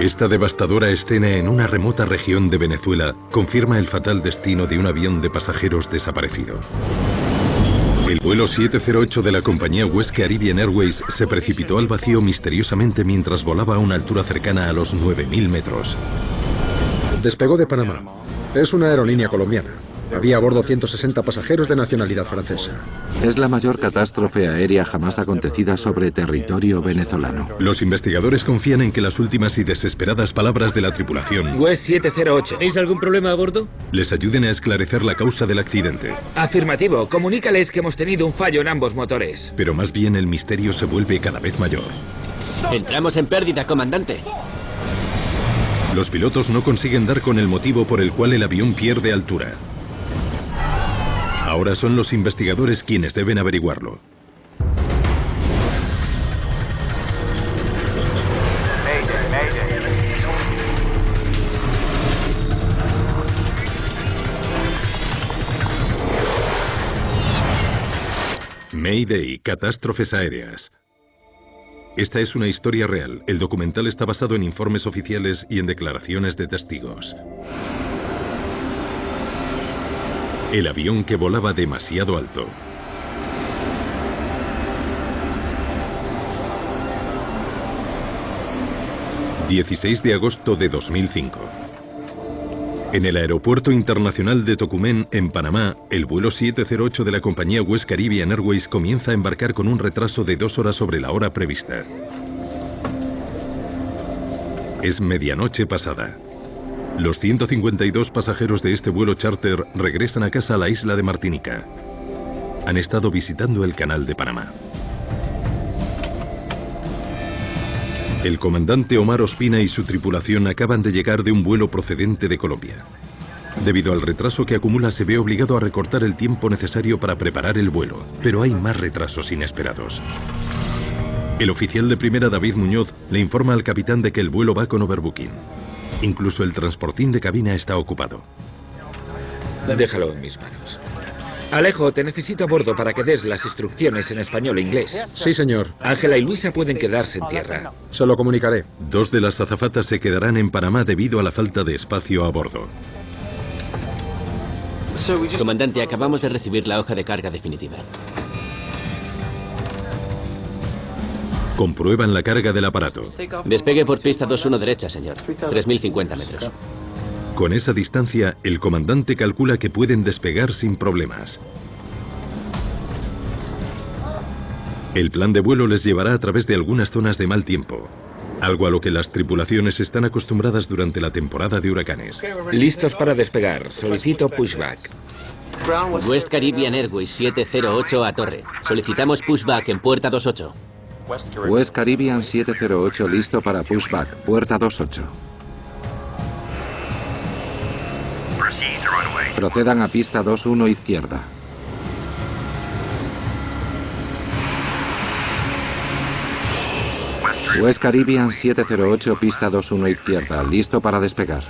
Esta devastadora escena en una remota región de Venezuela confirma el fatal destino de un avión de pasajeros desaparecido. El vuelo 708 de la compañía West Caribbean Airways se precipitó al vacío misteriosamente mientras volaba a una altura cercana a los 9.000 metros. Despegó de Panamá. Es una aerolínea colombiana. Había a bordo 160 pasajeros de nacionalidad francesa. Es la mayor catástrofe aérea jamás acontecida sobre territorio venezolano. Los investigadores confían en que las últimas y desesperadas palabras de la tripulación West 708. ¿Tenéis algún problema a bordo? les ayuden a esclarecer la causa del accidente. Afirmativo. Comunícales que hemos tenido un fallo en ambos motores. Pero más bien el misterio se vuelve cada vez mayor. Entramos en pérdida, comandante. Los pilotos no consiguen dar con el motivo por el cual el avión pierde altura. Ahora son los investigadores quienes deben averiguarlo. Mayday, catástrofes aéreas. Esta es una historia real. El documental está basado en informes oficiales y en declaraciones de testigos. El avión que volaba demasiado alto. ...16 de agosto de 2005... En el aeropuerto internacional de Tocumen, en Panamá, el vuelo 708 de la compañía West Caribbean Airways comienza a embarcar con un retraso de 2 horas sobre la hora prevista. Es medianoche pasada. Los 152 pasajeros de este vuelo charter regresan a casa a la isla de Martinica. Han estado visitando el canal de Panamá. El comandante Omar Ospina y su tripulación acaban de llegar de un vuelo procedente de Colombia. Debido al retraso que acumula, se ve obligado a recortar el tiempo necesario para preparar el vuelo, pero hay más retrasos inesperados. El oficial de primera, David Muñoz, le informa al capitán de que el vuelo va con overbooking. Incluso el transportín de cabina está ocupado. Déjalo en mis manos. Alejo, te necesito a bordo para que des las instrucciones en español e inglés. Sí, señor. Ángela y Luisa pueden quedarse en tierra. Se lo comunicaré. 2 de las azafatas se quedarán en Panamá debido a la falta de espacio a bordo. Comandante, acabamos de recibir la hoja de carga definitiva. Comprueban la carga del aparato. Despegue por pista 21 derecha, señor. 3.050 metros. Con esa distancia, el comandante calcula que pueden despegar sin problemas. El plan de vuelo les llevará a través de algunas zonas de mal tiempo, algo a lo que las tripulaciones están acostumbradas durante la temporada de huracanes. Listos para despegar. Solicito pushback. West Caribbean Airways 708 a torre. Solicitamos pushback en puerta 28. West Caribbean 708 listo para pushback, puerta 28. Procedan a pista 21 izquierda. West Caribbean 708 pista 21 izquierda, listo para despegar.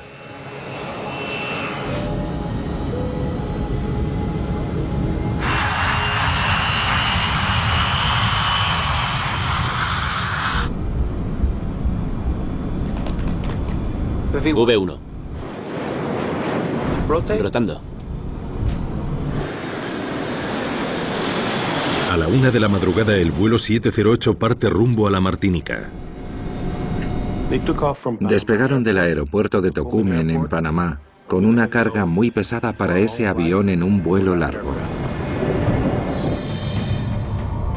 V1. Rotando. A la 1 de la madrugada, el vuelo 708 parte rumbo a la Martinica. Despegaron del aeropuerto de Tocumen, en Panamá, con una carga muy pesada para ese avión en un vuelo largo.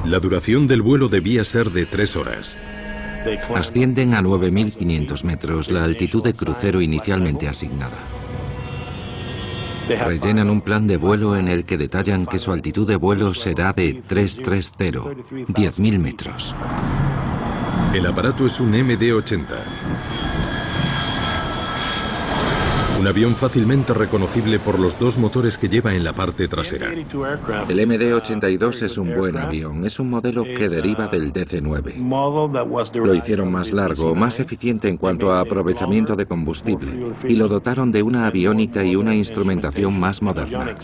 La duración del vuelo debía ser de 3 horas. Ascienden a 9.500 metros, la altitud de crucero inicialmente asignada. Rellenan un plan de vuelo en el que detallan que su altitud de vuelo será de 330, 10.000 metros. El aparato es un MD-80. Un avión fácilmente reconocible por los 2 motores que lleva en la parte trasera. El MD-82 es un buen avión, es un modelo que deriva del DC-9. Lo hicieron más largo, más eficiente en cuanto a aprovechamiento de combustible, y lo dotaron de una aviónica y una instrumentación más moderna.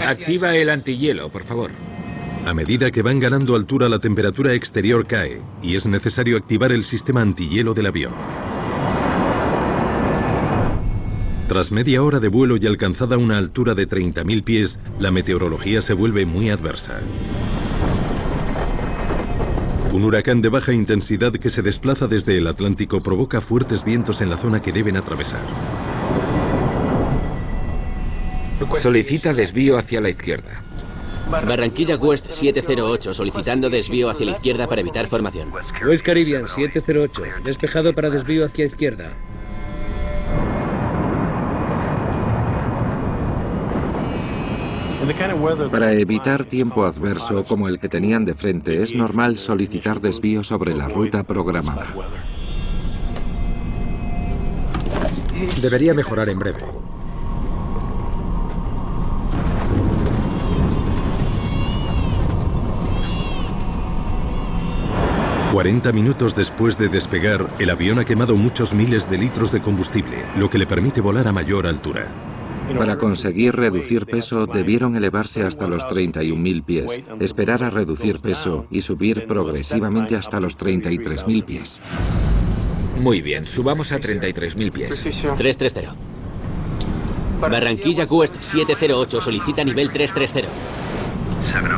Activa el antihielo, por favor. A medida que van ganando altura, la temperatura exterior cae y es necesario activar el sistema antihielo del avión. Tras media hora de vuelo y alcanzada una altura de 30.000 pies, la meteorología se vuelve muy adversa. Un huracán de baja intensidad que se desplaza desde el Atlántico provoca fuertes vientos en la zona que deben atravesar. Solicita desvío hacia la izquierda. Barranquilla West 708, solicitando desvío hacia la izquierda para evitar formación. West Caribbean 708, despejado para desvío hacia izquierda. Para evitar tiempo adverso como el que tenían de frente, es normal solicitar desvío sobre la ruta programada. Debería mejorar en breve. «40 minutos después de despegar, el avión ha quemado muchos miles de litros de combustible, lo que le permite volar a mayor altura. Para conseguir reducir peso, debieron elevarse hasta los 31.000 pies, esperar a reducir peso y subir progresivamente hasta los 33.000 pies. Muy bien, subamos a 33.000 pies. 330. Barranquilla West 708, solicita nivel 330.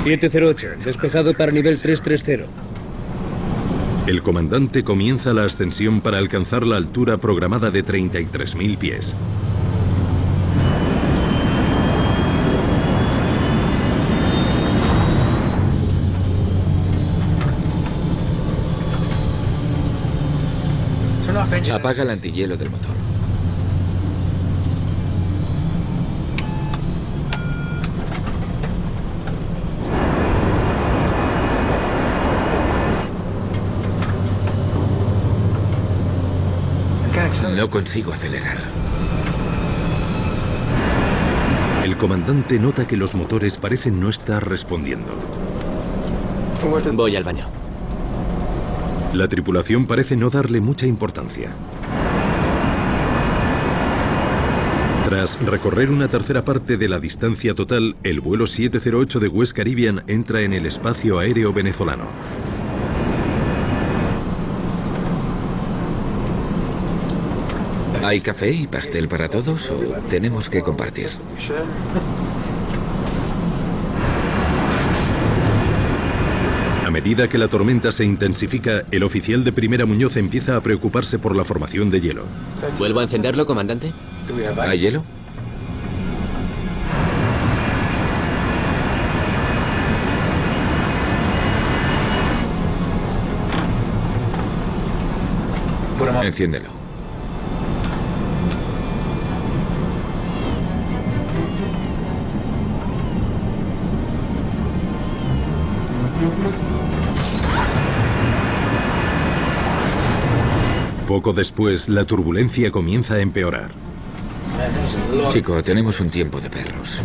708, despejado para nivel 330. El comandante comienza la ascensión para alcanzar la altura programada de 33.000 pies. Apaga el antihielo del motor. No consigo acelerar. El comandante nota que los motores parecen no estar respondiendo. Voy al baño. La tripulación parece no darle mucha importancia. Tras recorrer una tercera parte de la distancia total, el vuelo 708 de West Caribbean entra en el espacio aéreo venezolano. ¿Hay café y pastel para todos o tenemos que compartir? A medida que la tormenta se intensifica, el oficial de primera Muñoz empieza a preocuparse por la formación de hielo. ¿Vuelvo a encenderlo, comandante? ¿Hay hielo? Enciéndelo. Poco después, la turbulencia comienza a empeorar. Chico, tenemos un tiempo de perros.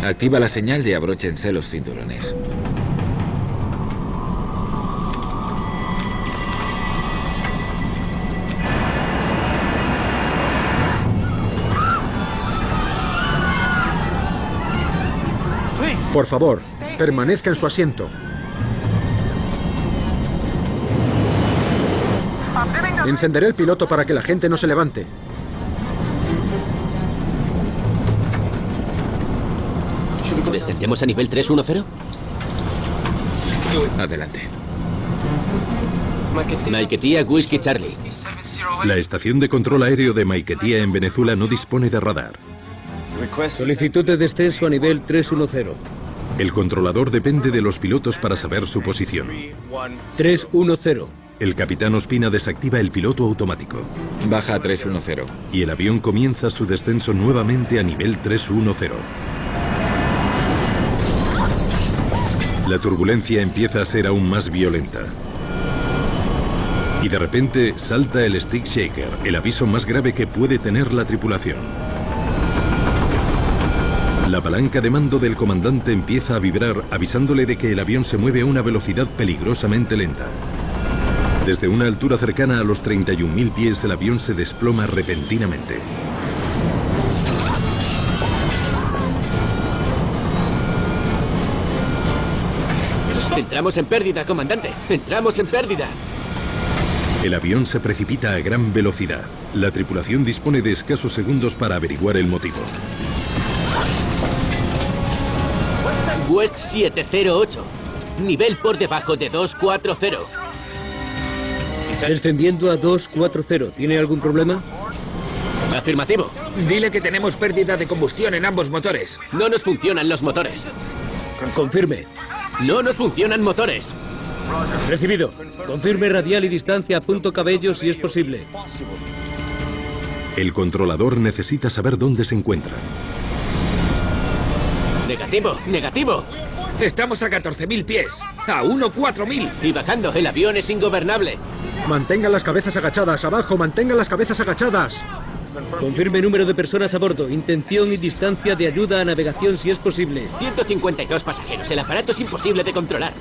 Activa la señal de abróchense los cinturones. Por favor, permanezca en su asiento. Encenderé el piloto para que la gente no se levante. ¿Descendemos a nivel 310? Adelante. Maiquetía Whiskey Charlie. La estación de control aéreo de Maiquetía en Venezuela no dispone de radar. Solicitud de descenso a nivel 310. El controlador depende de los pilotos para saber su posición. 310. El capitán Ospina desactiva el piloto automático. Baja a 310. Y el avión comienza su descenso nuevamente a nivel 310. La turbulencia empieza a ser aún más violenta. Y de repente salta el stick shaker, el aviso más grave que puede tener la tripulación. La palanca de mando del comandante empieza a vibrar, avisándole de que el avión se mueve a una velocidad peligrosamente lenta. Desde una altura cercana a los 31.000 pies, el avión se desploma repentinamente. Entramos en pérdida, comandante. Entramos en pérdida. El avión se precipita a gran velocidad. La tripulación dispone de escasos segundos para averiguar el motivo. West 708. Nivel por debajo de 240. Descendiendo a 240. ¿Tiene algún problema? Afirmativo. Dile que tenemos pérdida de combustión en ambos motores. No nos funcionan los motores. Confirme. No nos funcionan motores. Recibido. Confirme radial y distancia a punto cabello si es posible. El controlador necesita saber dónde se encuentra. Negativo, negativo. Estamos a 14.000 pies. A 1.4000. Y bajando, el avión es ingobernable. Mantengan las cabezas agachadas. Abajo, mantengan las cabezas agachadas. Confirme número de personas a bordo. Intención y distancia de ayuda a navegación si es posible. 152 pasajeros. El aparato es imposible de controlar.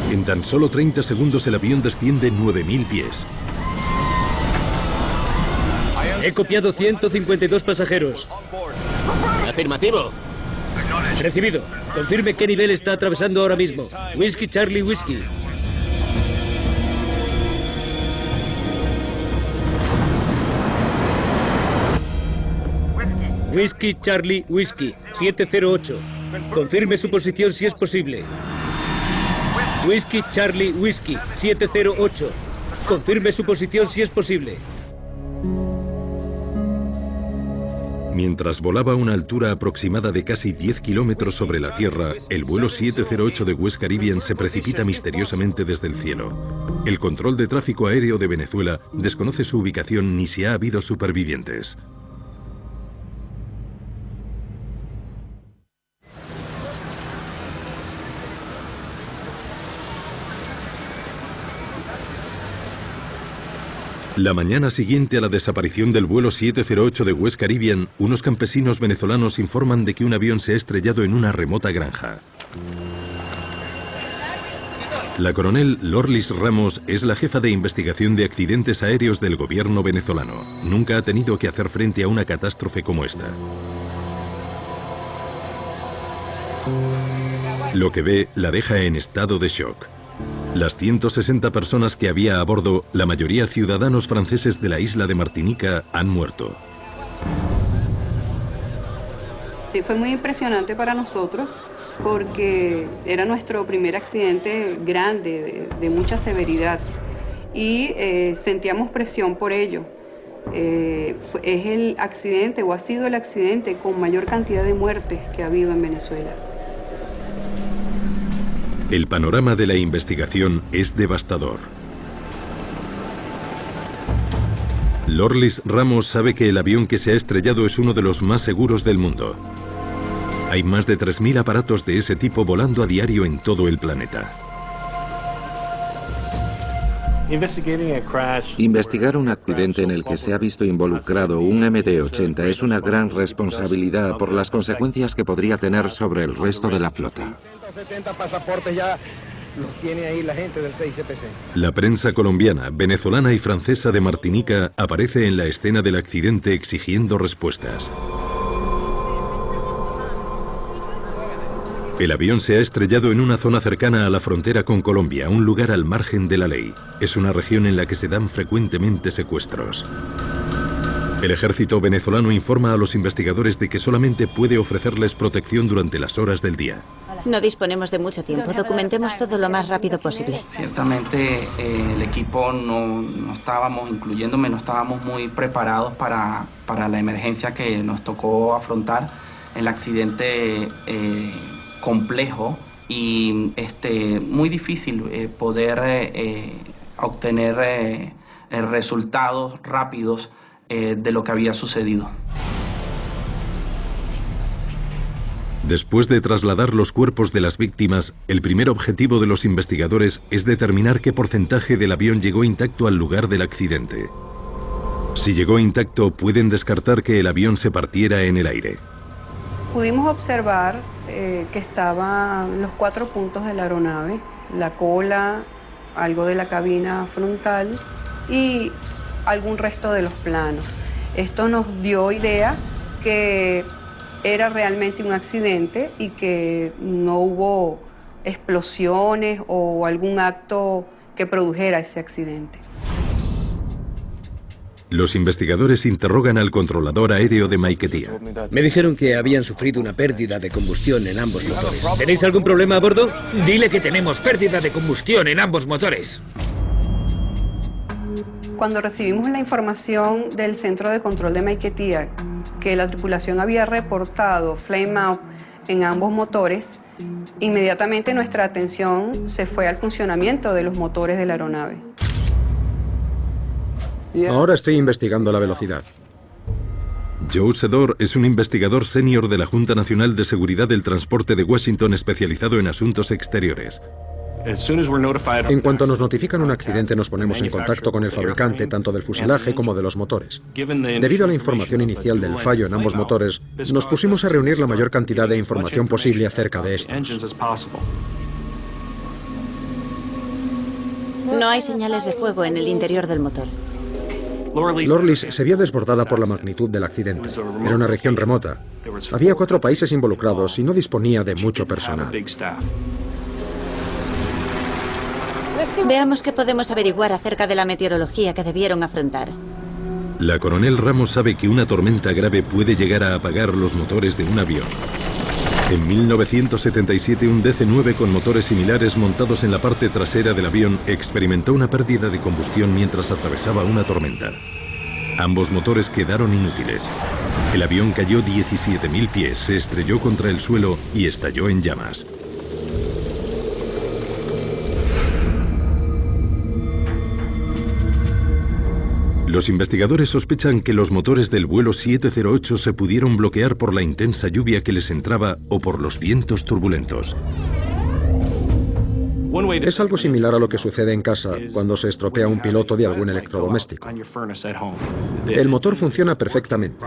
En tan solo 30 segundos el avión desciende 9.000 pies. He copiado 152 pasajeros. Afirmativo. Recibido. Confirme qué nivel está atravesando ahora mismo. Whiskey Charlie Whiskey. Whiskey Charlie Whiskey 708. Confirme su posición si es posible. Whiskey Charlie Whiskey 708. Confirme su posición si es posible. Mientras volaba a una altura aproximada de casi 10 kilómetros sobre la Tierra, el vuelo 708 de West Caribbean se precipita misteriosamente desde el cielo. El control de tráfico aéreo de Venezuela desconoce su ubicación ni si ha habido supervivientes. La mañana siguiente a la desaparición del vuelo 708 de West Caribbean, unos campesinos venezolanos informan de que un avión se ha estrellado en una remota granja. La coronel Lorlis Ramos es la jefa de investigación de accidentes aéreos del gobierno venezolano. Nunca ha tenido que hacer frente a una catástrofe como esta. Lo que ve la deja en estado de shock. Las 160 personas que había a bordo, la mayoría ciudadanos franceses de la isla de Martinica, han muerto. Sí, fue muy impresionante para nosotros porque era nuestro primer accidente grande, de mucha severidad, y sentíamos presión por ello. Es el accidente, o ha sido el accidente con mayor cantidad de muertes que ha habido en Venezuela. El panorama de la investigación es devastador. Lorlis Ramos sabe que el avión que se ha estrellado es uno de los más seguros del mundo. Hay más de 3.000 aparatos de ese tipo volando a diario en todo el planeta. Investigar un accidente en el que se ha visto involucrado un MD-80 es una gran responsabilidad por las consecuencias que podría tener sobre el resto de la flota. 170 pasaportes ya los tiene ahí la gente del CICPC. La prensa colombiana, venezolana y francesa de Martinica aparece en la escena del accidente exigiendo respuestas. El avión se ha estrellado en una zona cercana a la frontera con Colombia, un lugar al margen de la ley. Es una región en la que se dan frecuentemente secuestros. El ejército venezolano informa a los investigadores de que solamente puede ofrecerles protección durante las horas del día. No disponemos de mucho tiempo. Documentemos todo lo más rápido posible. Ciertamente el equipo no estábamos, incluyéndome, no estábamos muy preparados para la emergencia que nos tocó afrontar. El accidente complejo y muy difícil poder obtener resultados rápidos de lo que había sucedido. Después de trasladar los cuerpos de las víctimas, el primer objetivo de los investigadores es determinar qué porcentaje del avión llegó intacto al lugar del accidente. Si llegó intacto, pueden descartar que el avión se partiera en el aire. Pudimos observar que estaban los 4 puntos de la aeronave, la cola, algo de la cabina frontal y algún resto de los planos. Esto nos dio idea que era realmente un accidente y que no hubo explosiones o algún acto que produjera ese accidente. Los investigadores interrogan al controlador aéreo de Maiquetía. Me dijeron que habían sufrido una pérdida de combustión en ambos motores. ¿Tenéis algún problema a bordo? Dile que tenemos pérdida de combustión en ambos motores. Cuando recibimos la información del centro de control de Maiquetía que la tripulación había reportado flame out en ambos motores, inmediatamente nuestra atención se fue al funcionamiento de los motores de la aeronave. Ahora estoy investigando la velocidad. Joe Sedor es un investigador senior de la Junta Nacional de Seguridad del Transporte de Washington especializado en asuntos exteriores. En cuanto nos notifican un accidente, nos ponemos en contacto con el fabricante tanto del fuselaje como de los motores. Debido a la información inicial del fallo en ambos motores, nos pusimos a reunir la mayor cantidad de información posible acerca de estos. No hay señales de fuego en el interior del motor. Lorlis se vio desbordada por la magnitud del accidente. Era una región remota. Había 4 países involucrados y no disponía de mucho personal. Veamos qué podemos averiguar acerca de la meteorología que debieron afrontar. La coronel Ramos sabe que una tormenta grave puede llegar a apagar los motores de un avión. En 1977, un DC-9 con motores similares montados en la parte trasera del avión experimentó una pérdida de combustión mientras atravesaba una tormenta. Ambos motores quedaron inútiles. El avión cayó 17.000 pies, se estrelló contra el suelo y estalló en llamas. Los investigadores sospechan que los motores del vuelo 708 se pudieron bloquear por la intensa lluvia que les entraba o por los vientos turbulentos. Es algo similar a lo que sucede en casa cuando se estropea un piloto de algún electrodoméstico. El motor funciona perfectamente.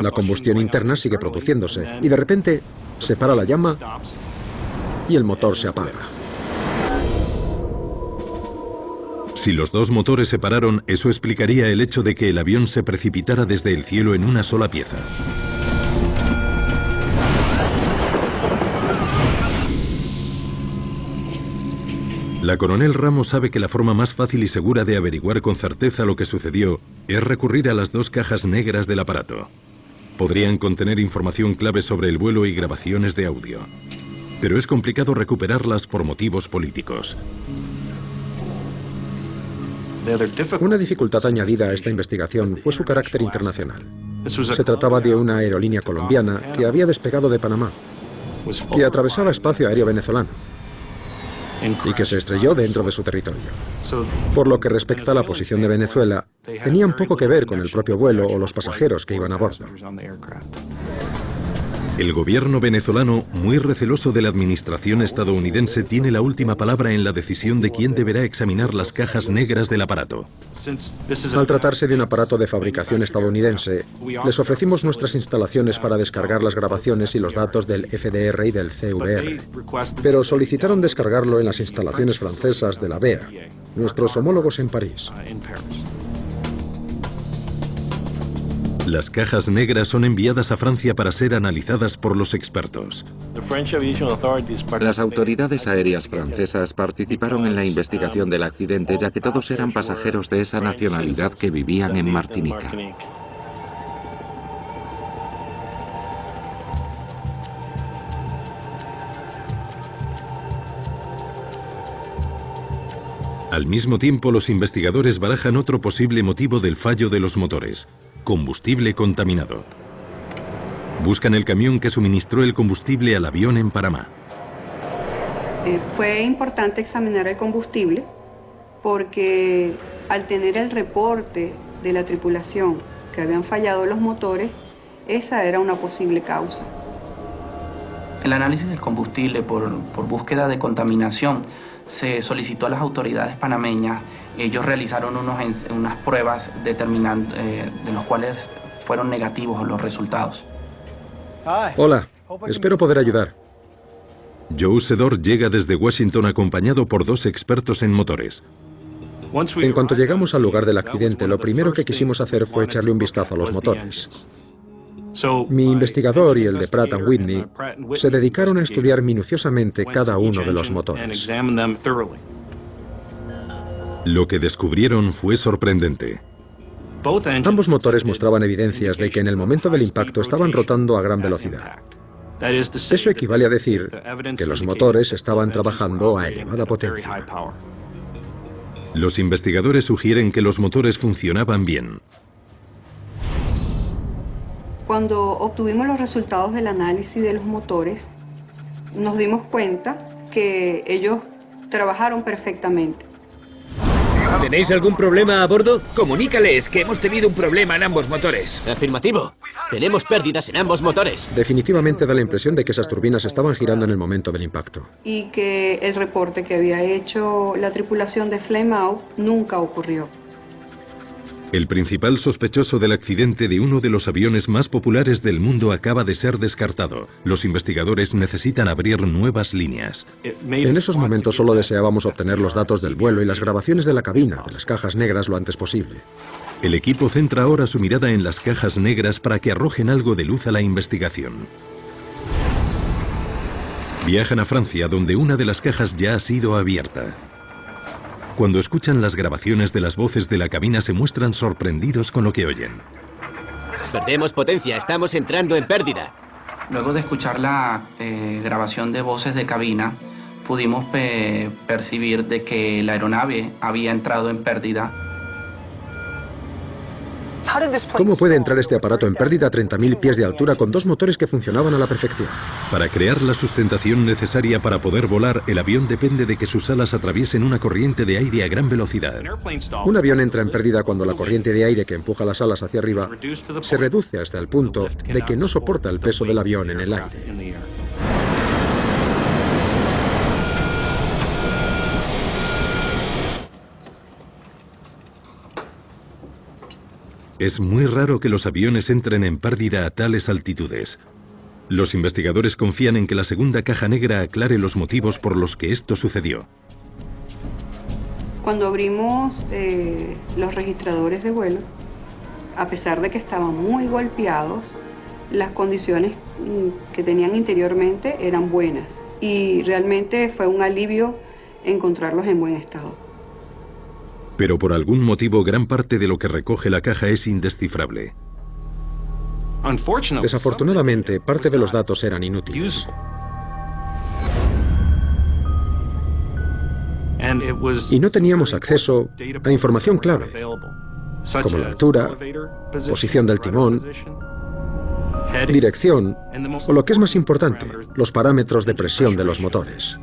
La combustión interna sigue produciéndose y de repente se para la llama y el motor se apaga. Si los dos motores se pararon, eso explicaría el hecho de que el avión se precipitara desde el cielo en una sola pieza. La coronel Ramos sabe que la forma más fácil y segura de averiguar con certeza lo que sucedió es recurrir a las 2 cajas negras del aparato. Podrían contener información clave sobre el vuelo y grabaciones de audio. Pero es complicado recuperarlas por motivos políticos. Una dificultad añadida a esta investigación fue su carácter internacional. Se trataba de una aerolínea colombiana que había despegado de Panamá, que atravesaba espacio aéreo venezolano y que se estrelló dentro de su territorio. Por lo que respecta a la posición de Venezuela, tenían poco que ver con el propio vuelo o los pasajeros que iban a bordo. El gobierno venezolano, muy receloso de la administración estadounidense, tiene la última palabra en la decisión de quién deberá examinar las cajas negras del aparato. Al tratarse de un aparato de fabricación estadounidense, les ofrecimos nuestras instalaciones para descargar las grabaciones y los datos del FDR y del CVR, pero solicitaron descargarlo en las instalaciones francesas de la BEA, nuestros homólogos en París. Las cajas negras son enviadas a Francia para ser analizadas por los expertos. Las autoridades aéreas francesas participaron en la investigación del accidente, ya que todos eran pasajeros de esa nacionalidad que vivían en Martinica. Al mismo tiempo, los investigadores barajan otro posible motivo del fallo de los motores: combustible contaminado. Buscan el camión que suministró el combustible al avión en Panamá. Fue importante examinar el combustible porque al tener el reporte de la tripulación que habían fallado los motores, esa era una posible causa. El análisis del combustible por búsqueda de contaminación se solicitó a las autoridades panameñas. Ellos realizaron unas pruebas determinando, de los cuales fueron negativos los resultados. Hola, espero poder ayudar. Joe Sedor llega desde Washington acompañado por 2 expertos en motores. En cuanto llegamos al lugar del accidente, lo primero que quisimos hacer fue echarle un vistazo a los motores. Mi investigador y el de Pratt & Whitney se dedicaron a estudiar minuciosamente cada uno de los motores. Lo que descubrieron fue sorprendente. Ambos motores mostraban evidencias de que en el momento del impacto estaban rotando a gran velocidad. Eso equivale a decir que los motores estaban trabajando a elevada potencia. Los investigadores sugieren que los motores funcionaban bien. Cuando obtuvimos los resultados del análisis de los motores, nos dimos cuenta que ellos trabajaron perfectamente. ¿Tenéis algún problema a bordo? Comunícales que hemos tenido un problema en ambos motores. Afirmativo. Tenemos pérdidas en ambos motores. Definitivamente da la impresión de que esas turbinas estaban girando en el momento del impacto. Y que el reporte que había hecho la tripulación de Flame Out nunca ocurrió. El principal sospechoso del accidente de uno de los aviones más populares del mundo acaba de ser descartado. Los investigadores necesitan abrir nuevas líneas. En esos momentos solo deseábamos obtener los datos del vuelo y las grabaciones de la cabina, de las cajas negras, lo antes posible. El equipo centra ahora su mirada en las cajas negras para que arrojen algo de luz a la investigación. Viajan a Francia, donde una de las cajas ya ha sido abierta. Cuando escuchan las grabaciones de las voces de la cabina se muestran sorprendidos con lo que oyen. Perdemos potencia, estamos entrando en pérdida. Luego de escuchar la grabación de voces de cabina, pudimos percibir de que la aeronave había entrado en pérdida. ¿Cómo puede entrar este aparato en pérdida a 30.000 pies de altura con dos motores que funcionaban a la perfección? Para crear la sustentación necesaria para poder volar, el avión depende de que sus alas atraviesen una corriente de aire a gran velocidad. Un avión entra en pérdida cuando la corriente de aire que empuja las alas hacia arriba se reduce hasta el punto de que no soporta el peso del avión en el aire. Es muy raro que los aviones entren en pérdida a tales altitudes. Los investigadores confían en que la segunda caja negra aclare los motivos por los que esto sucedió. Cuando abrimos los registradores de vuelo, a pesar de que estaban muy golpeados, las condiciones que tenían interiormente eran buenas y realmente fue un alivio encontrarlos en buen estado. Pero por algún motivo gran parte de lo que recoge la caja es indescifrable. Desafortunadamente, parte de los datos eran inútiles. Y no teníamos acceso a información clave, como la altura, posición del timón, dirección, o lo que es más importante, los parámetros de presión de los motores.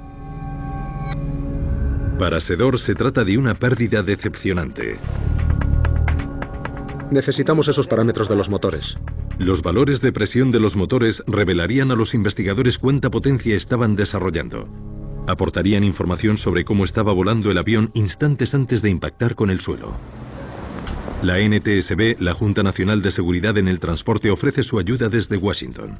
Para Sedor se trata de una pérdida decepcionante. Necesitamos esos parámetros de los motores. Los valores de presión de los motores revelarían a los investigadores cuánta potencia estaban desarrollando. Aportarían información sobre cómo estaba volando el avión instantes antes de impactar con el suelo. La NTSB, la Junta Nacional de Seguridad en el Transporte, ofrece su ayuda desde Washington.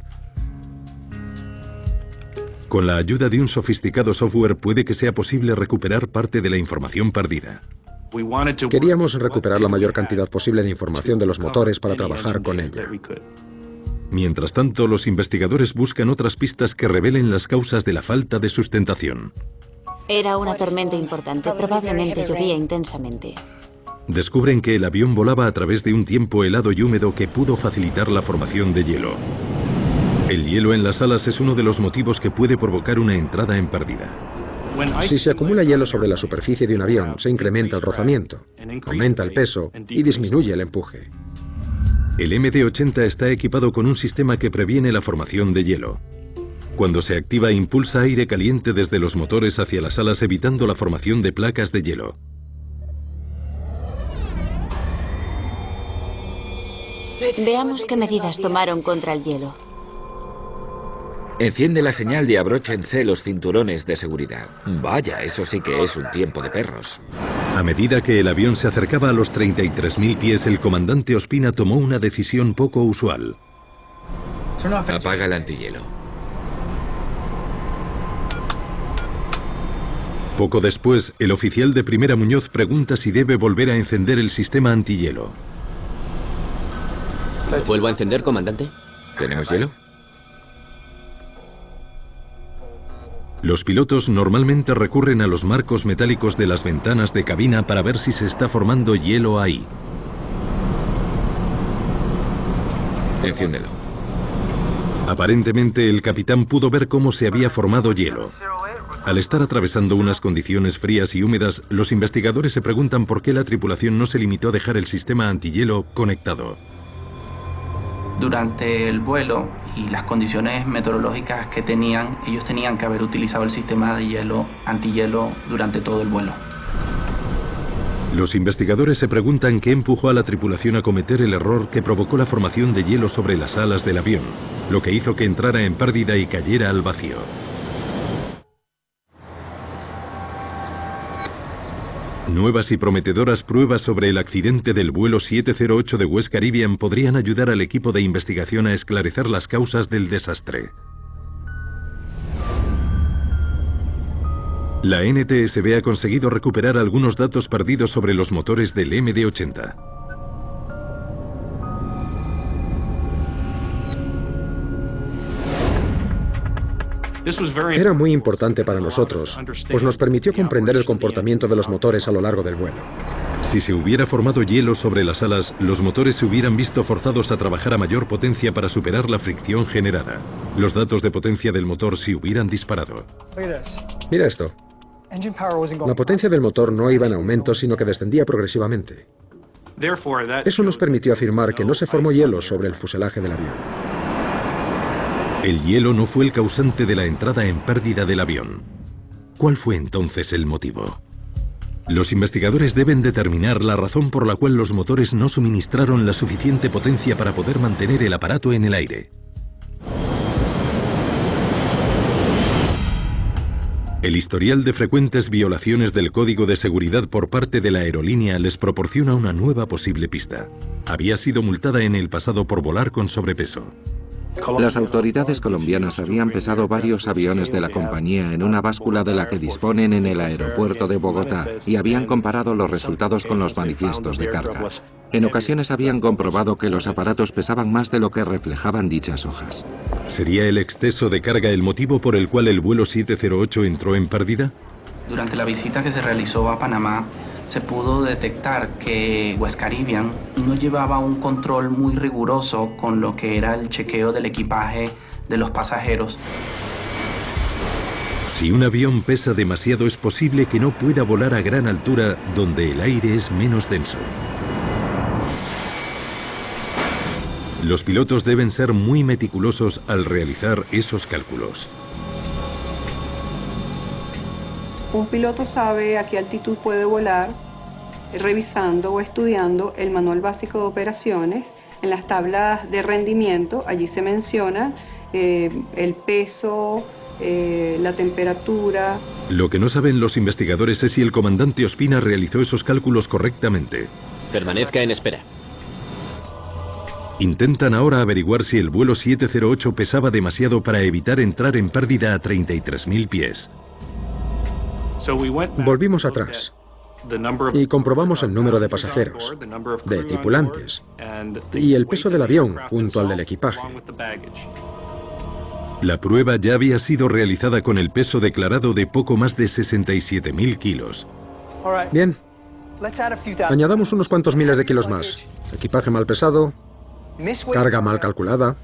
Con la ayuda de un sofisticado software puede que sea posible recuperar parte de la información perdida. Queríamos recuperar la mayor cantidad posible de información de los motores para trabajar con ella. Mientras tanto, los investigadores buscan otras pistas que revelen las causas de la falta de sustentación. Era una tormenta importante, probablemente llovía intensamente. Descubren que el avión volaba a través de un tiempo helado y húmedo que pudo facilitar la formación de hielo. El hielo en las alas es uno de los motivos que puede provocar una entrada en pérdida. Si se acumula hielo sobre la superficie de un avión, se incrementa el rozamiento, aumenta el peso y disminuye el empuje. El MD-80 está equipado con un sistema que previene la formación de hielo. Cuando se activa, impulsa aire caliente desde los motores hacia las alas, evitando la formación de placas de hielo. Veamos qué medidas tomaron contra el hielo. Enciende la señal y abróchense los cinturones de seguridad. Vaya, eso sí que es un tiempo de perros. A medida que el avión se acercaba a los 33.000 pies, el comandante Ospina tomó una decisión poco usual. Apaga el antihielo. Poco después, el oficial de primera Muñoz pregunta si debe volver a encender el sistema antihielo. ¿Vuelvo a encender, comandante? ¿Tenemos hielo? Los pilotos normalmente recurren a los marcos metálicos de las ventanas de cabina para ver si se está formando hielo ahí. Enciéndelo. Aparentemente el capitán pudo ver cómo se había formado hielo. Al estar atravesando unas condiciones frías y húmedas, los investigadores se preguntan por qué la tripulación no se limitó a dejar el sistema antihielo conectado. Durante el vuelo y las condiciones meteorológicas que tenían, ellos tenían que haber utilizado el sistema de hielo, antihielo durante todo el vuelo. Los investigadores se preguntan qué empujó a la tripulación a cometer el error que provocó la formación de hielo sobre las alas del avión, lo que hizo que entrara en pérdida y cayera al vacío. Nuevas y prometedoras pruebas sobre el accidente del vuelo 708 de West Caribbean podrían ayudar al equipo de investigación a esclarecer las causas del desastre. La NTSB ha conseguido recuperar algunos datos perdidos sobre los motores del MD-80. Era muy importante para nosotros, pues nos permitió comprender el comportamiento de los motores a lo largo del vuelo. Si se hubiera formado hielo sobre las alas, los motores se hubieran visto forzados a trabajar a mayor potencia para superar la fricción generada. Los datos de potencia del motor se hubieran disparado. Mira esto. La potencia del motor no iba en aumento, sino que descendía progresivamente. Eso nos permitió afirmar que no se formó hielo sobre el fuselaje del avión. El hielo no fue el causante de la entrada en pérdida del avión. ¿Cuál fue entonces el motivo? Los investigadores deben determinar la razón por la cual los motores no suministraron la suficiente potencia para poder mantener el aparato en el aire. El historial de frecuentes violaciones del código de seguridad por parte de la aerolínea les proporciona una nueva posible pista. Había sido multada en el pasado por volar con sobrepeso. Las autoridades colombianas habían pesado varios aviones de la compañía en una báscula de la que disponen en el aeropuerto de Bogotá y habían comparado los resultados con los manifiestos de carga. En ocasiones habían comprobado que los aparatos pesaban más de lo que reflejaban dichas hojas. ¿Sería el exceso de carga el motivo por el cual el vuelo 708 entró en pérdida? Durante la visita que se realizó a Panamá, se pudo detectar que West Caribbean no llevaba un control muy riguroso con lo que era el chequeo del equipaje de los pasajeros. Si un avión pesa demasiado, es posible que no pueda volar a gran altura donde el aire es menos denso. Los pilotos deben ser muy meticulosos al realizar esos cálculos. Un piloto sabe a qué altitud puede volar revisando o estudiando el manual básico de operaciones. En las tablas de rendimiento, allí se menciona el peso, la temperatura. Lo que no saben los investigadores es si el comandante Ospina realizó esos cálculos correctamente. Permanezca en espera. Intentan ahora averiguar si el vuelo 708 pesaba demasiado para evitar entrar en pérdida a 33.000 pies. Volvimos atrás y comprobamos el número de pasajeros, de tripulantes y el peso del avión junto al del equipaje. La prueba ya había sido realizada con el peso declarado de poco más de 67.000 kilos. Bien, añadamos unos cuantos miles de kilos más. Equipaje mal pesado, carga mal calculada.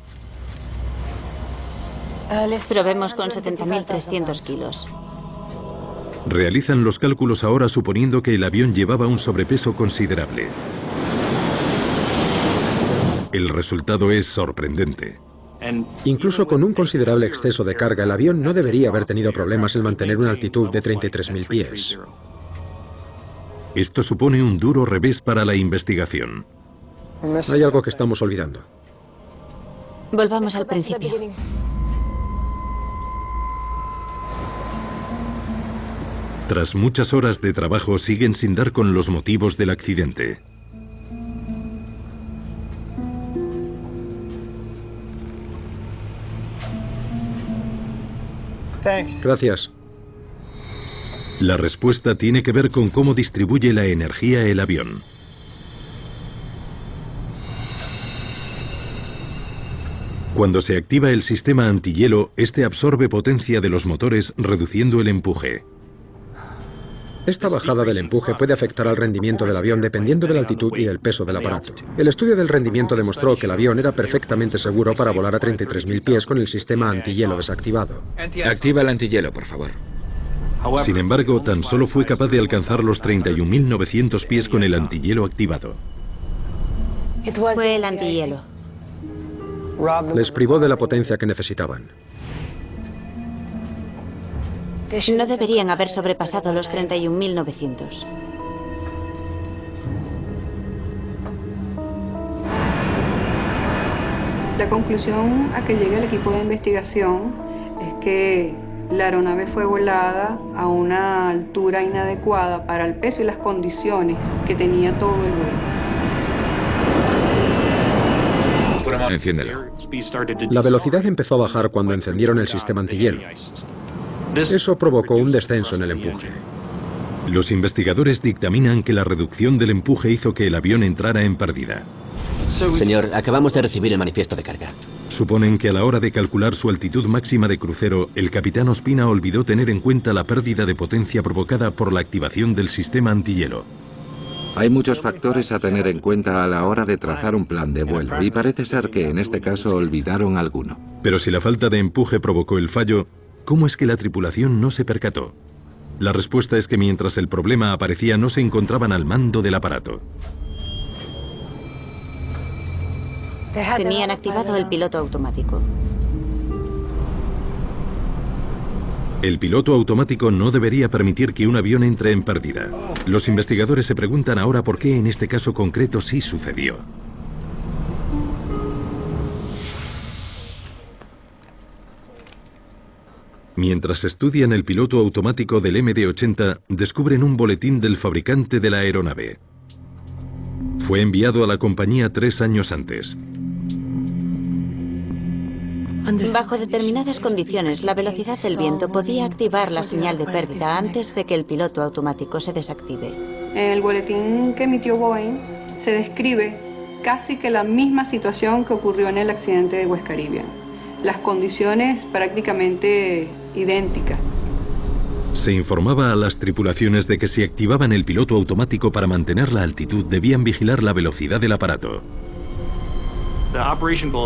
Probemos con 70.300 kilos. Realizan los cálculos ahora suponiendo que el avión llevaba un sobrepeso considerable. El resultado es sorprendente. Incluso con un considerable exceso de carga, el avión no debería haber tenido problemas en mantener una altitud de 33.000 pies. Esto supone un duro revés para la investigación. Hay algo que estamos olvidando. Volvamos al principio. Tras muchas horas de trabajo, siguen sin dar con los motivos del accidente. Gracias. La respuesta tiene que ver con cómo distribuye la energía el avión. Cuando se activa el sistema antihielo, este absorbe potencia de los motores, reduciendo el empuje. Esta bajada del empuje puede afectar al rendimiento del avión dependiendo de la altitud y el peso del aparato. El estudio del rendimiento demostró que el avión era perfectamente seguro para volar a 33.000 pies con el sistema antihielo desactivado. Activa el antihielo, por favor. Sin embargo, tan solo fue capaz de alcanzar los 31.900 pies con el antihielo activado. Fue el antihielo. Les privó de la potencia que necesitaban. No deberían haber sobrepasado los 31.900. La conclusión a que llega el equipo de investigación es que la aeronave fue volada a una altura inadecuada para el peso y las condiciones que tenía todo el vuelo. Enciéndelo. La velocidad empezó a bajar cuando encendieron el sistema antihielo. Eso provocó un descenso en el empuje. Los investigadores dictaminan que la reducción del empuje hizo que el avión entrara en pérdida. Señor, acabamos de recibir el manifiesto de carga. Suponen que a la hora de calcular su altitud máxima de crucero, el capitán Ospina olvidó tener en cuenta la pérdida de potencia provocada por la activación del sistema antihielo. Hay muchos factores a tener en cuenta a la hora de trazar un plan de vuelo, y parece ser que en este caso olvidaron alguno. Pero si la falta de empuje provocó el fallo, ¿cómo es que la tripulación no se percató? La respuesta es que mientras el problema aparecía no se encontraban al mando del aparato. Tenían activado el piloto automático. El piloto automático no debería permitir que un avión entre en pérdida. Los investigadores se preguntan ahora por qué en este caso concreto sí sucedió. Mientras estudian el piloto automático del MD-80, descubren un boletín del fabricante de la aeronave. Fue enviado a la compañía 3 años antes. Bajo determinadas condiciones, la velocidad del viento podía activar la señal de pérdida antes de que el piloto automático se desactive. En el boletín que emitió Boeing se describe casi que la misma situación que ocurrió en el accidente de West Caribbean. Las condiciones prácticamente idénticas. Se informaba a las tripulaciones de que si activaban el piloto automático para mantener la altitud, debían vigilar la velocidad del aparato.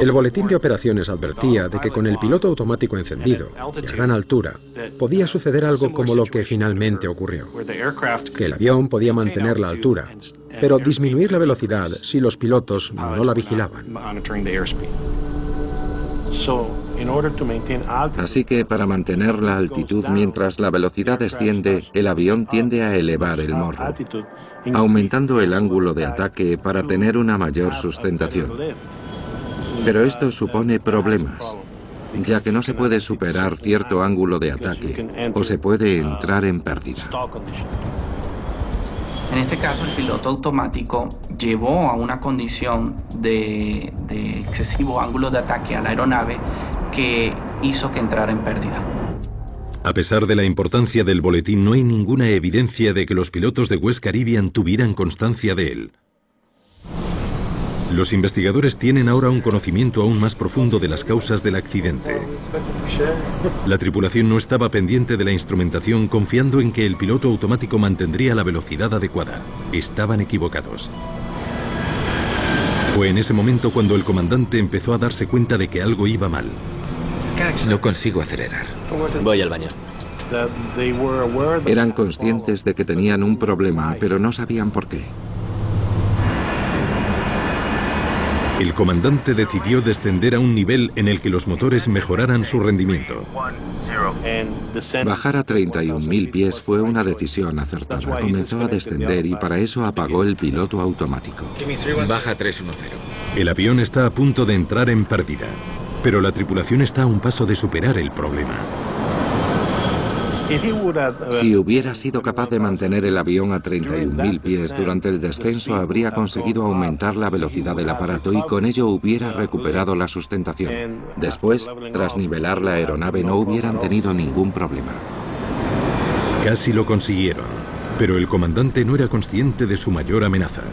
El boletín de operaciones advertía de que con el piloto automático encendido y a gran altura podía suceder algo como lo que finalmente ocurrió, que el avión podía mantener la altura, pero disminuir la velocidad si los pilotos no la vigilaban. Así que para mantener la altitud mientras la velocidad desciende, el avión tiende a elevar el morro, aumentando el ángulo de ataque para tener una mayor sustentación. Pero esto supone problemas, ya que no se puede superar cierto ángulo de ataque o se puede entrar en pérdida. En este caso, el piloto automático llevó a una condición de excesivo ángulo de ataque a la aeronave que hizo que entrara en pérdida. A pesar de la importancia del boletín, no hay ninguna evidencia de que los pilotos de West Caribbean tuvieran constancia de él. Los investigadores tienen ahora un conocimiento aún más profundo de las causas del accidente. La tripulación no estaba pendiente de la instrumentación, confiando en que el piloto automático mantendría la velocidad adecuada. Estaban equivocados. Fue en ese momento cuando el comandante empezó a darse cuenta de que algo iba mal. No consigo acelerar. Voy al baño. Eran conscientes de que tenían un problema, pero no sabían por qué. El comandante decidió descender a un nivel en el que los motores mejoraran su rendimiento. Bajar a 31.000 pies fue una decisión acertada. Comenzó a descender y para eso apagó el piloto automático. Baja 310. El avión está a punto de entrar en pérdida, pero la tripulación está a un paso de superar el problema. Si hubiera sido capaz de mantener el avión a 31.000 pies durante el descenso, habría conseguido aumentar la velocidad del aparato y con ello hubiera recuperado la sustentación. Después, tras nivelar la aeronave, no hubieran tenido ningún problema. Casi lo consiguieron, pero el comandante no era consciente de su mayor amenaza.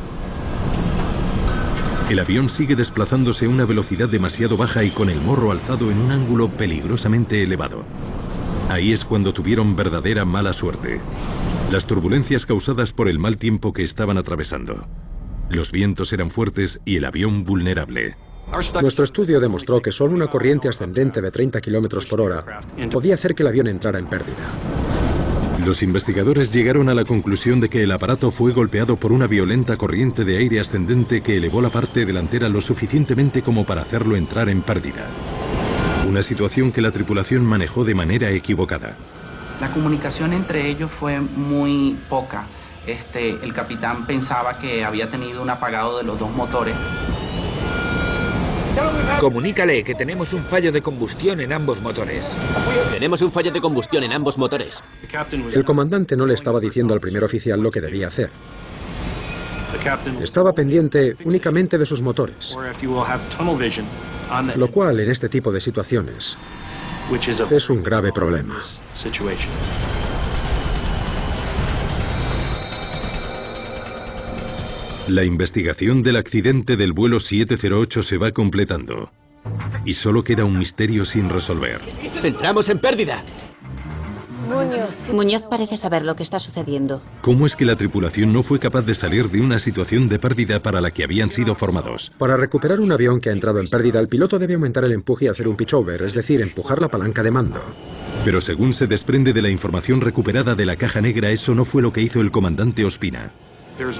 El avión sigue desplazándose a una velocidad demasiado baja y con el morro alzado en un ángulo peligrosamente elevado. Ahí es cuando tuvieron verdadera mala suerte. Las turbulencias causadas por el mal tiempo que estaban atravesando. Los vientos eran fuertes y el avión vulnerable. Nuestro estudio demostró que solo una corriente ascendente de 30 km por hora podía hacer que el avión entrara en pérdida. Los investigadores llegaron a la conclusión de que el aparato fue golpeado por una violenta corriente de aire ascendente que elevó la parte delantera lo suficientemente como para hacerlo entrar en pérdida. Una situación que la tripulación manejó de manera equivocada. La comunicación entre ellos fue muy poca. El capitán pensaba que había tenido un apagado de los dos motores. Comunícale que tenemos un fallo de combustión en ambos motores. Tenemos un fallo de combustión en ambos motores. El comandante no le estaba diciendo al primer oficial lo que debía hacer. Estaba pendiente únicamente de sus motores, lo cual en este tipo de situaciones es un grave problema. La investigación del accidente del vuelo 708 se va completando. Y solo queda un misterio sin resolver. ¡Entramos en pérdida! Muñoz parece saber lo que está sucediendo. ¿Cómo es que la tripulación no fue capaz de salir de una situación de pérdida para la que habían sido formados? Para recuperar un avión que ha entrado en pérdida, el piloto debe aumentar el empuje y hacer un pitchover, es decir, empujar la palanca de mando. Pero según se desprende de la información recuperada de la caja negra, eso no fue lo que hizo el comandante Ospina.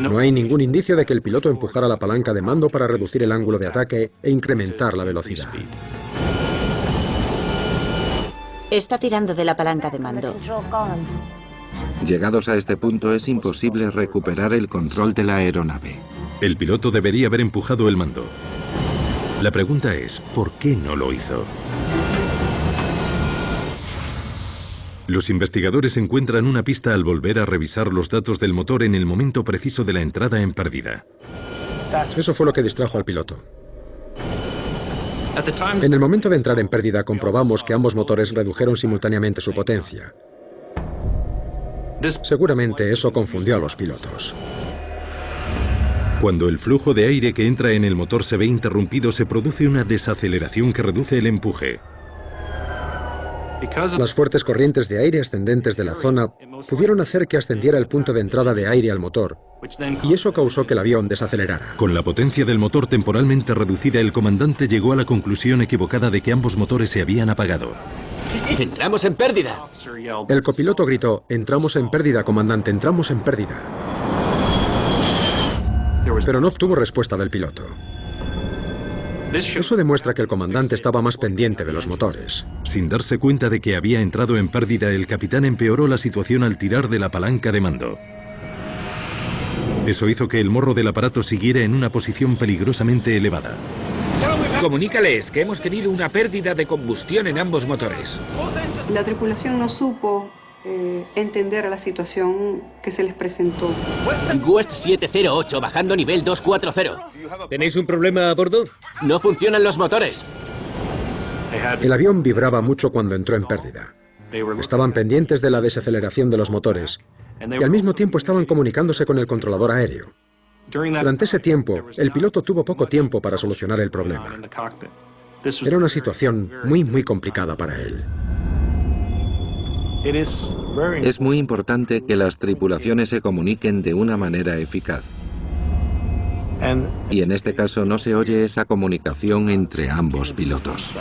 No hay ningún indicio de que el piloto empujara la palanca de mando para reducir el ángulo de ataque e incrementar la velocidad. Está tirando de la palanca de mando. Llegados a este punto es imposible recuperar el control de la aeronave. El piloto debería haber empujado el mando. La pregunta es, ¿por qué no lo hizo? Los investigadores encuentran una pista al volver a revisar los datos del motor en el momento preciso de la entrada en pérdida. Eso fue lo que distrajo al piloto. En el momento de entrar en pérdida comprobamos que ambos motores redujeron simultáneamente su potencia. Seguramente eso confundió a los pilotos. Cuando el flujo de aire que entra en el motor se ve interrumpido, se produce una desaceleración que reduce el empuje. Las fuertes corrientes de aire ascendentes de la zona pudieron hacer que ascendiera el punto de entrada de aire al motor, y eso causó que el avión desacelerara. Con la potencia del motor temporalmente reducida, el comandante llegó a la conclusión equivocada de que ambos motores se habían apagado. ¡Entramos en pérdida! El copiloto gritó, «Entramos en pérdida, comandante, entramos en pérdida». Pero no obtuvo respuesta del piloto. Eso demuestra que el comandante estaba más pendiente de los motores. Sin darse cuenta de que había entrado en pérdida, el capitán empeoró la situación al tirar de la palanca de mando. Eso hizo que el morro del aparato siguiera en una posición peligrosamente elevada. Comunícales que hemos tenido una pérdida de combustión en ambos motores. La tripulación no supo entender la situación que se les presentó. West 708, bajando nivel 240. ¿Tenéis un problema a bordo? No funcionan los motores. El avión vibraba mucho cuando entró en pérdida. Estaban pendientes de la desaceleración de los motores y al mismo tiempo estaban comunicándose con el controlador aéreo. Durante ese tiempo, el piloto tuvo poco tiempo para solucionar el problema. Era una situación muy complicada para él. Es muy importante que las tripulaciones se comuniquen de una manera eficaz. Y en este caso no se oye esa comunicación entre ambos pilotos.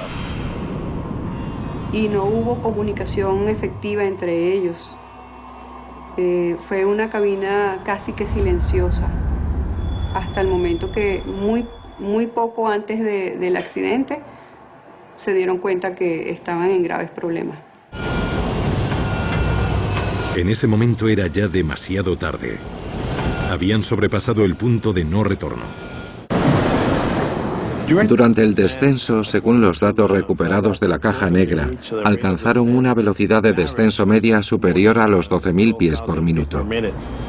Y no hubo comunicación efectiva entre ellos. Fue una cabina casi que silenciosa. Hasta el momento que muy poco antes del accidente se dieron cuenta que estaban en graves problemas. En ese momento era ya demasiado tarde. Habían sobrepasado el punto de no retorno. Durante el descenso, según los datos recuperados de la caja negra, alcanzaron una velocidad de descenso media superior a los 12.000 pies por minuto.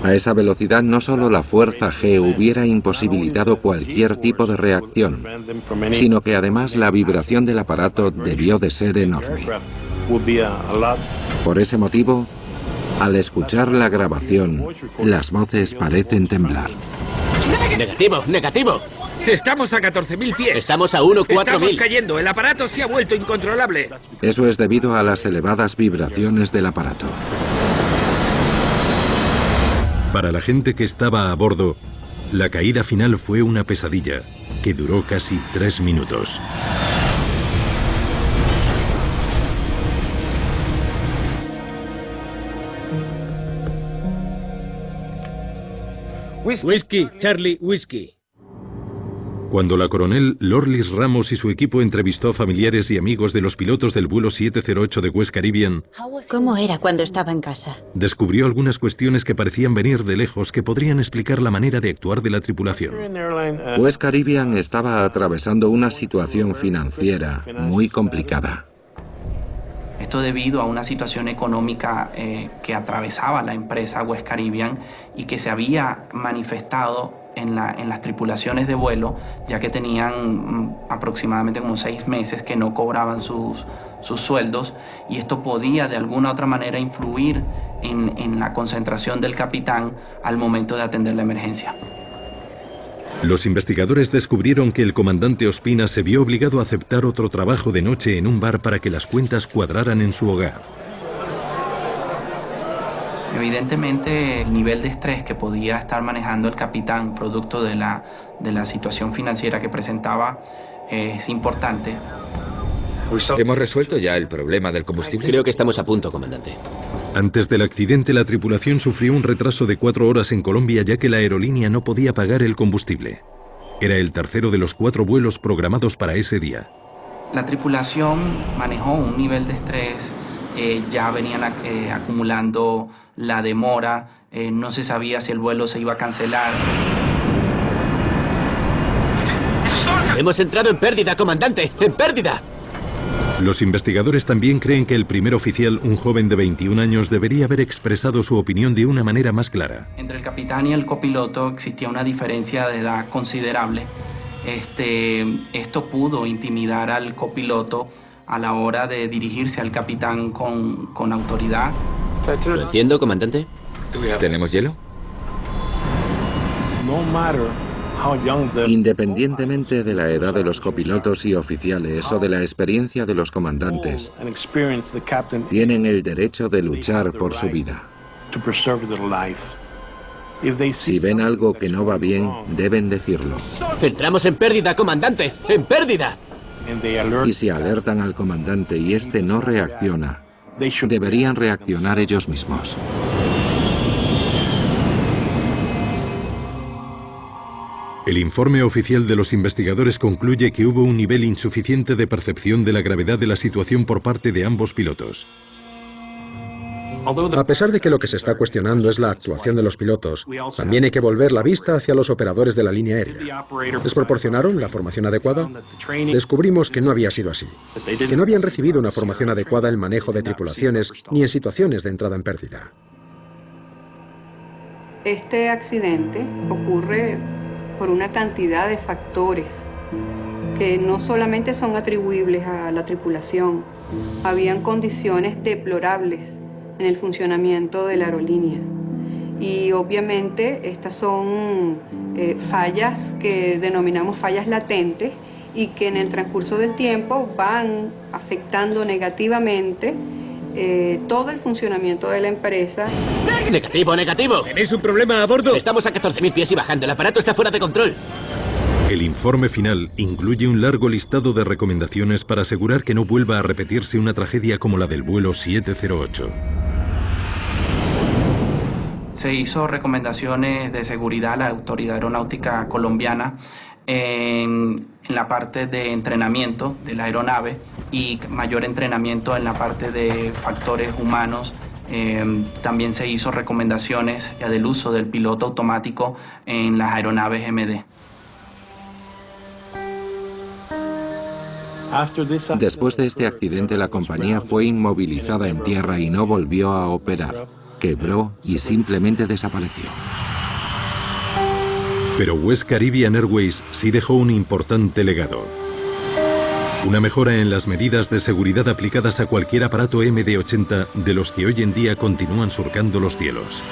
A esa velocidad no solo la fuerza G hubiera imposibilitado cualquier tipo de reacción, sino que además la vibración del aparato debió de ser enorme. Por ese motivo, al escuchar la grabación, las voces parecen temblar. ¡Negativo! ¡Negativo! Estamos a 14.000 pies. Estamos a 1.4000. Estamos cayendo. El aparato se ha vuelto incontrolable. Eso es debido a las elevadas vibraciones del aparato. Para la gente que estaba a bordo, la caída final fue una pesadilla que duró casi 3 minutos. Whisky, Charlie, Whisky. Cuando la coronel Lorlis Ramos y su equipo entrevistó a familiares y amigos de los pilotos del vuelo 708 de West Caribbean, ¿Cómo era cuando estaba en casa? descubrió algunas cuestiones que parecían venir de lejos que podrían explicar la manera de actuar de la tripulación. West Caribbean estaba atravesando una situación financiera muy complicada. Esto debido a una situación económica que atravesaba la empresa West Caribbean y que se había manifestado en las tripulaciones de vuelo, ya que tenían aproximadamente como 6 meses que no cobraban sus sueldos, y esto podía de alguna u otra manera influir en la concentración del capitán al momento de atender la emergencia. Los investigadores descubrieron que el comandante Ospina se vio obligado a aceptar otro trabajo de noche en un bar para que las cuentas cuadraran en su hogar. Evidentemente, el nivel de estrés que podía estar manejando el capitán producto de la situación financiera que presentaba es importante. ¿Hemos resuelto ya el problema del combustible? Creo que estamos a punto, comandante. Antes del accidente, la tripulación sufrió un retraso de 4 horas en Colombia ya que la aerolínea no podía pagar el combustible. Era el tercero de los 4 vuelos programados para ese día. La tripulación manejó un nivel de estrés, ya venían acumulando la demora, no se sabía si el vuelo se iba a cancelar. Hemos entrado en pérdida, comandante, en pérdida. Los investigadores también creen que el primer oficial, un joven de 21 años, debería haber expresado su opinión de una manera más clara. Entre el capitán y el copiloto existía una diferencia de edad considerable. Esto pudo intimidar al copiloto a la hora de dirigirse al capitán con autoridad. ¿Lo entiendo, comandante? ¿Tenemos hielo? Independientemente de la edad de los copilotos y oficiales o de la experiencia de los comandantes, tienen el derecho de luchar por su vida. Si ven algo que no va bien, deben decirlo. Entramos en pérdida, comandante, en pérdida. Y si alertan al comandante y este no reacciona, deberían reaccionar ellos mismos. El informe oficial de los investigadores concluye que hubo un nivel insuficiente de percepción de la gravedad de la situación por parte de ambos pilotos. A pesar de que lo que se está cuestionando es la actuación de los pilotos, también hay que volver la vista hacia los operadores de la línea aérea. ¿Les proporcionaron la formación adecuada? Descubrimos que no había sido así, que no habían recibido una formación adecuada en manejo de tripulaciones ni en situaciones de entrada en pérdida. Este accidente ocurre por una cantidad de factores que no solamente son atribuibles a la tripulación. Habían condiciones deplorables en el funcionamiento de la aerolínea. Y obviamente estas son fallas que denominamos fallas latentes y que en el transcurso del tiempo van afectando negativamente todo el funcionamiento de la empresa. Negativo, negativo. ¿Tenéis un problema a bordo? Estamos a 14.000 pies y bajando. El aparato está fuera de control. El informe final incluye un largo listado de recomendaciones para asegurar que no vuelva a repetirse una tragedia como la del vuelo 708. Se hizo recomendaciones de seguridad a la Autoridad Aeronáutica Colombiana en la parte de entrenamiento de la aeronave y mayor entrenamiento en la parte de factores humanos. También se hizo recomendaciones del uso del piloto automático en las aeronaves MD. Después de este accidente, la compañía fue inmovilizada en tierra y no volvió a operar. Quebró y simplemente desapareció. Pero West Caribbean Airways sí dejó un importante legado. Una mejora en las medidas de seguridad aplicadas a cualquier aparato MD-80 de los que hoy en día continúan surcando los cielos.